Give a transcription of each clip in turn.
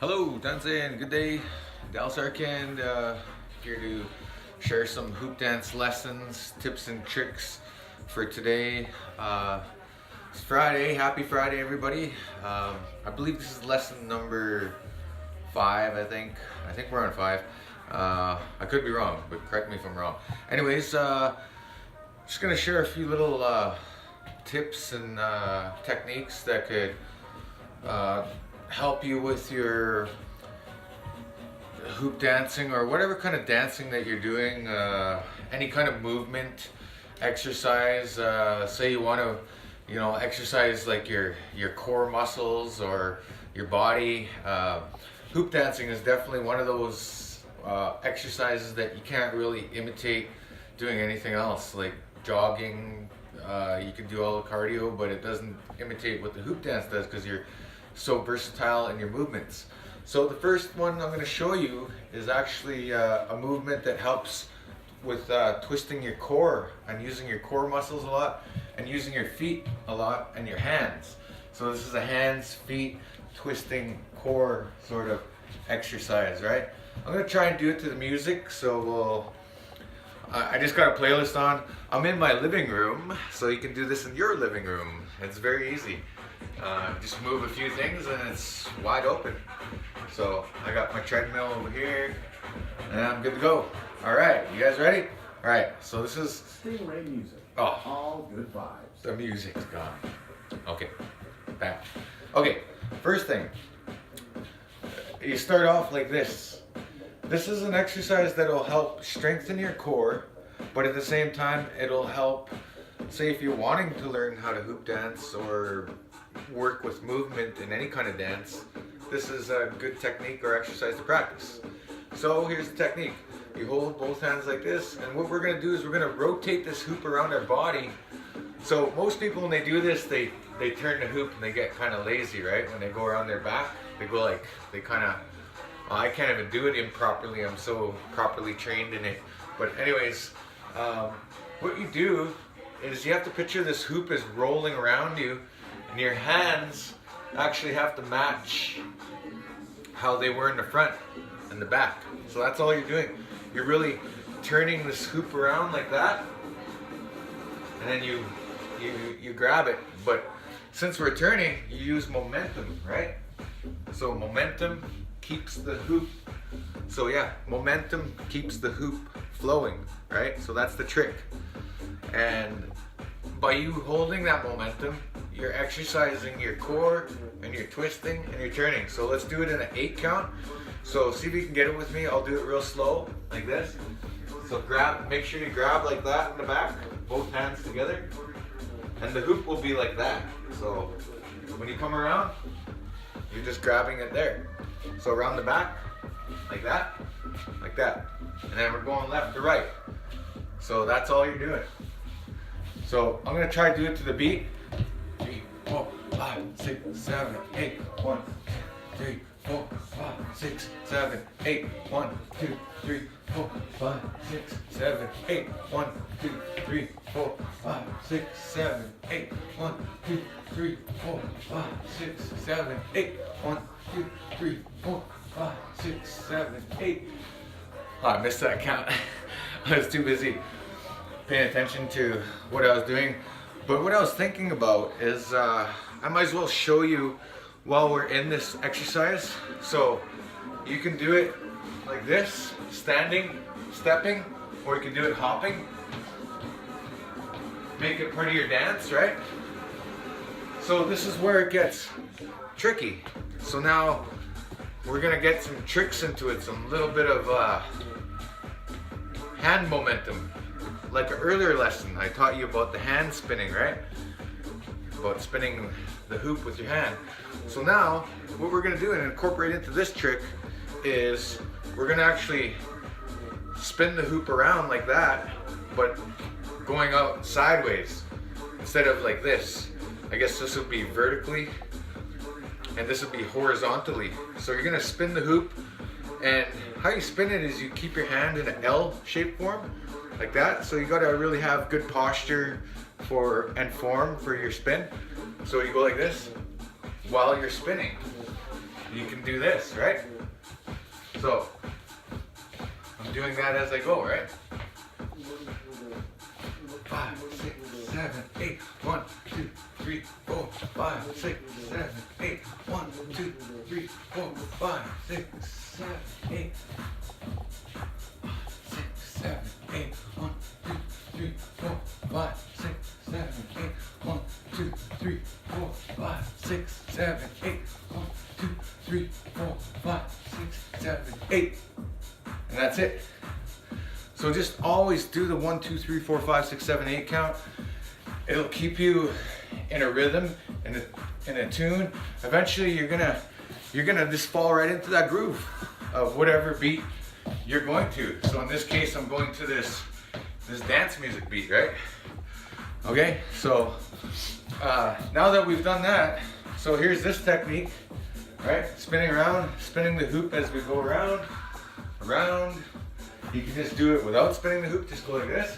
Hello, Tanzan. Good day. Dallas Arcand here to share some hoop dance lessons, tips and tricks for today. It's Friday. Happy Friday, everybody. I believe this is lesson number 5. I think we're on 5. I could be wrong, but correct me if I'm wrong. Anyways, just gonna share a few little tips and techniques that could help you with your hoop dancing or whatever kind of dancing that you're doing, any kind of movement, exercise. Say you want to, exercise like your core muscles or your body. Hoop dancing is definitely one of those exercises that you can't really imitate doing anything else, like jogging. You can do all the cardio, but it doesn't imitate what the hoop dance does because you're so versatile in your movements. So the first one I'm going to show you is actually a movement that helps with twisting your core and using your core muscles a lot and using your feet a lot and your hands. So this is a hands, feet, twisting core sort of exercise, right? I'm going to try and do it to the music, so I just got a playlist on. I'm in my living room, so you can do this in your living room. It's very easy. Just move a few things and it's wide open. So I got my treadmill over here and I'm good to go. All right, you guys ready? All right, so this is Stingray music. Oh, all good vibes. The music's gone. Okay, back. Okay, first thing, you start off like this. This is an exercise that'll help strengthen your core, but at the same time, it'll help, say if you're wanting to learn how to hoop dance or work with movement in any kind of dance, this is a good technique or exercise to practice. So here's the technique. You hold both hands like this, and what we're going to do is we're going to rotate this hoop around our body. So most people, when they do this, they turn the hoop and they get kind of lazy, right? When they go around their back, they go like, they kind of, I can't even do it improperly. I'm so properly trained in it. But anyways, what you do is you have to picture this hoop is rolling around you, and your hands actually have to match how they were in the front and the back. So that's all you're doing. You're really turning this hoop around like that, and then you grab it. But since we're turning, you use momentum, right? So momentum keeps the hoop. So yeah, momentum keeps the hoop flowing, right? So that's the trick. And by you holding that momentum, you're exercising your core and you're twisting and you're turning. So let's do it in an 8 count. So see if you can get it with me. I'll do it real slow, like this. So make sure you grab like that in the back, both hands together. And the hoop will be like that. So when you come around, you're just grabbing it there. So around the back, like that, like that. And then we're going left to right. So that's all you're doing. So I'm gonna try to do it to the beat. 3, 4, 5, 6, 7, 8. 1, 3, 4, 5, 6, 7, 8. 1, 2, 3, 4, 5, 6, 7, 8. 1, 2, 3, 4, 5, 6, 7, 8. 1, 2, 3, 4, 5, 6, 7, 8. 1, 2, 3, 4, 5, 6, 7, 8. Oh, I missed that count. I was too busy paying attention to what I was doing. But what I was thinking about is I might as well show you while we're in this exercise. So you can do it like this, standing, stepping, or you can do it hopping. Make it part of your dance, right? So this is where it gets tricky. So now we're gonna get some tricks into it, some little bit of hand momentum. Like an earlier lesson, I taught you about the hand spinning, right? About spinning the hoop with your hand. So now, what we're gonna do and incorporate into this trick is we're gonna actually spin the hoop around like that, but going out sideways instead of like this. I guess this would be vertically and this would be horizontally. So you're gonna spin the hoop, and how you spin it is you keep your hand in an L shape form, like that. So you gotta really have good posture and form for your spin. So you go like this while you're spinning. You can do this, right? So I'm doing that as I go, right? 5, 6, 7, 8. 1, 2, 3, 4, 5, 6, 7, 8. 1, 2, 3, 4, 5, 6, 7, 8. 6, 7, 8. 1, 2, 3, 4, 5, 6, 7, 8. 1, 2, 3, 4, 5, 6, 7, 8. 1, 2, 3, 4, 5, 6, 7, 8. And that's it. So just always do the 1, 2, 3, 4, 5, 6, 7, 8 count. It'll keep you in a rhythm, in a tune. Eventually you're gonna just fall right into that groove of whatever beat you're going to. So in this case, I'm going to this dance music beat, right? Okay, so now that we've done that, so here's this technique, right? Spinning around, spinning the hoop as we go around. You can just do it without spinning the hoop, just go like this.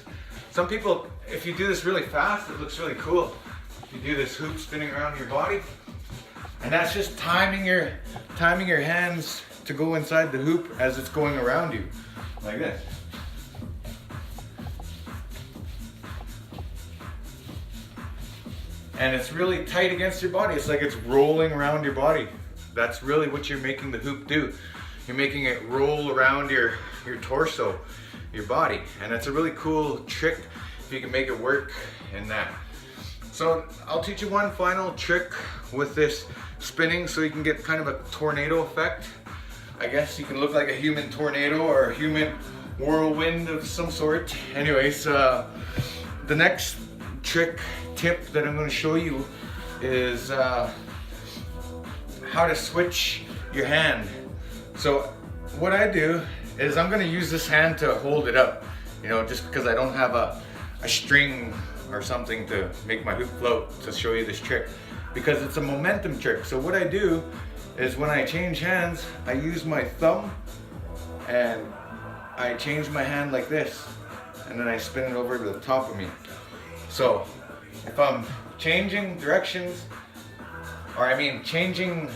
Some people, if you do this really fast, it looks really cool. You do this hoop spinning around your body, and that's just timing your hands to go inside the hoop as it's going around you, like this. And it's really tight against your body. It's like it's rolling around your body. That's really what you're making the hoop do. You're making it roll around your torso, your body. And it's a really cool trick if you can make it work in that. So I'll teach you one final trick with this spinning so you can get kind of a tornado effect. I guess you can look like a human tornado or a human whirlwind of some sort. Anyways, the next tip that I'm going to show you is how to switch your hand. So what I do is I'm going to use this hand to hold it up, you know, just because I don't have a string or something to make my hoop float, to show you this trick, because it's a momentum trick. So what I do is when I change hands, I use my thumb and I change my hand like this, and then I spin it over to the top of me. So if I'm changing directions, or I mean changing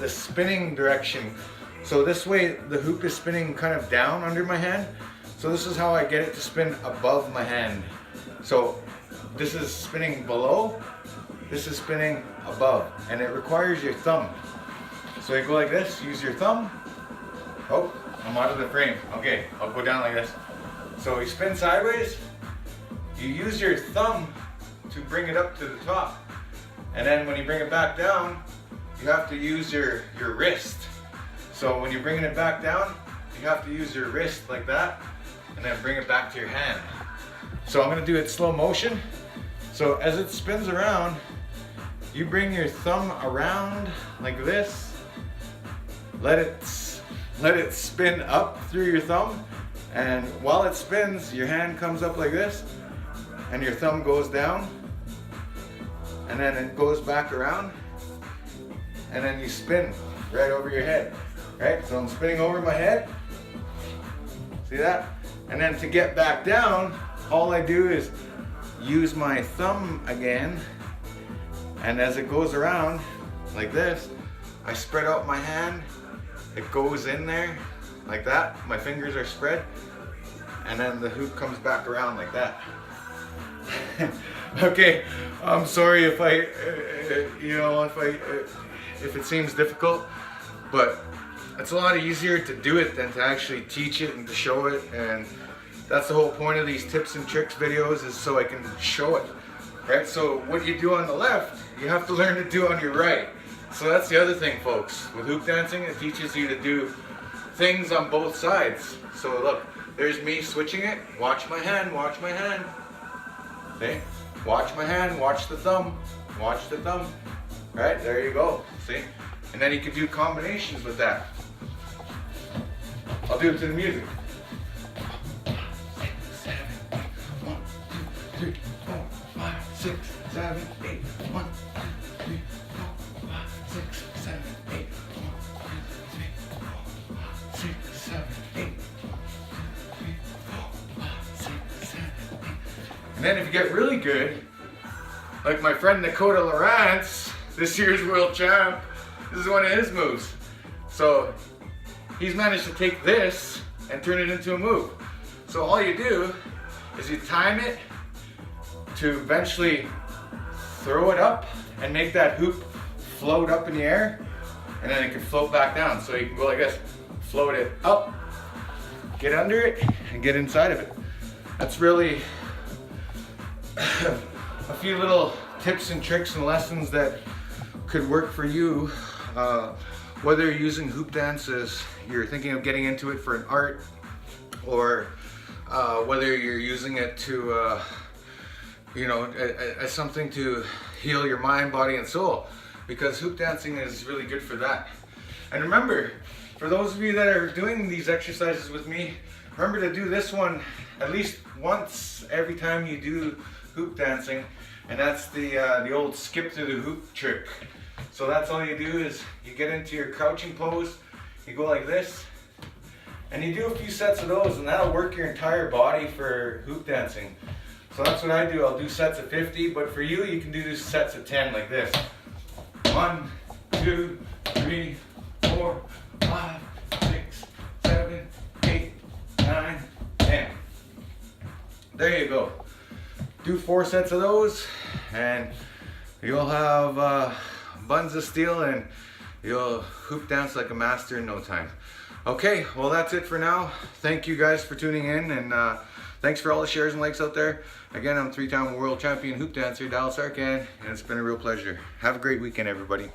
the spinning direction, so this way the hoop is spinning kind of down under my hand. So this is how I get it to spin above my hand. So this is spinning below, this is spinning above, and it requires your thumb. So you go like this, use your thumb. Oh, I'm out of the frame. Okay, I'll go down like this. So you spin sideways, you use your thumb to bring it up to the top. And then when you bring it back down, you have to use your wrist. So when you're bringing it back down, you have to use your wrist like that, and then bring it back to your hand. So I'm gonna do it slow motion. So as it spins around, you bring your thumb around like this, let it spin up through your thumb, and while it spins, your hand comes up like this, and your thumb goes down, and then it goes back around, and then you spin right over your head, right? So I'm spinning over my head, see that? And then to get back down, all I do is use my thumb again, and as it goes around like this, I spread out my hand, it goes in there like that, my fingers are spread, and then the hoop comes back around like that. Okay, I'm sorry if if it seems difficult, but it's a lot easier to do it than to actually teach it and to show it, and that's the whole point of these tips and tricks videos, is so I can show it, right? So what you do on the left, you have to learn to do on your right. So that's the other thing, folks. With hoop dancing, it teaches you to do things on both sides. So look, there's me switching it. Watch my hand, watch my hand. See? Watch my hand, watch the thumb, watch the thumb. Right, there you go, see? And then you can do combinations with that. I'll do it to the music. 1, 2, 3, 4, 5, 6, 7, 8. 1, 2, 3, 4, 5, 6, 7, 8. 1, 2, 3, 4, 5, 6, 7, 8. 1, 2, 3, 4, 5, 6, 7, 8. And then if you get really good, like my friend Dallas Arcand, this year's world champ, this is one of his moves. So he's managed to take this and turn it into a move. So all you do is you time it to eventually throw it up and make that hoop float up in the air, and then it can float back down. So you can go like this, float it up, get under it, and get inside of it. That's really a few little tips and tricks and lessons that could work for you, whether you're using hoop dance as you're thinking of getting into it for an art, or whether you're using it to as something to heal your mind, body, and soul, because hoop dancing is really good for that. And remember, for those of you that are doing these exercises with me, remember to do this one at least once every time you do hoop dancing, and that's the old skip through the hoop trick. So that's all you do is you get into your crouching pose, you go like this, and you do a few sets of those, and that'll work your entire body for hoop dancing. So that's what I do. I'll do sets of 50, but for you, you can do sets of 10 like this. 1, 2, 3, 4, 5, 6, 7, 8, 9, 10. There you go. Do 4 sets of those, and you'll have buns of steel, and you'll hoop dance like a master in no time. Okay, well that's it for now. Thank you guys for tuning in, and thanks for all the shares and likes out there. Again, I'm 3-time world champion hoop dancer, Dallas Arcand, and it's been a real pleasure. Have a great weekend, everybody.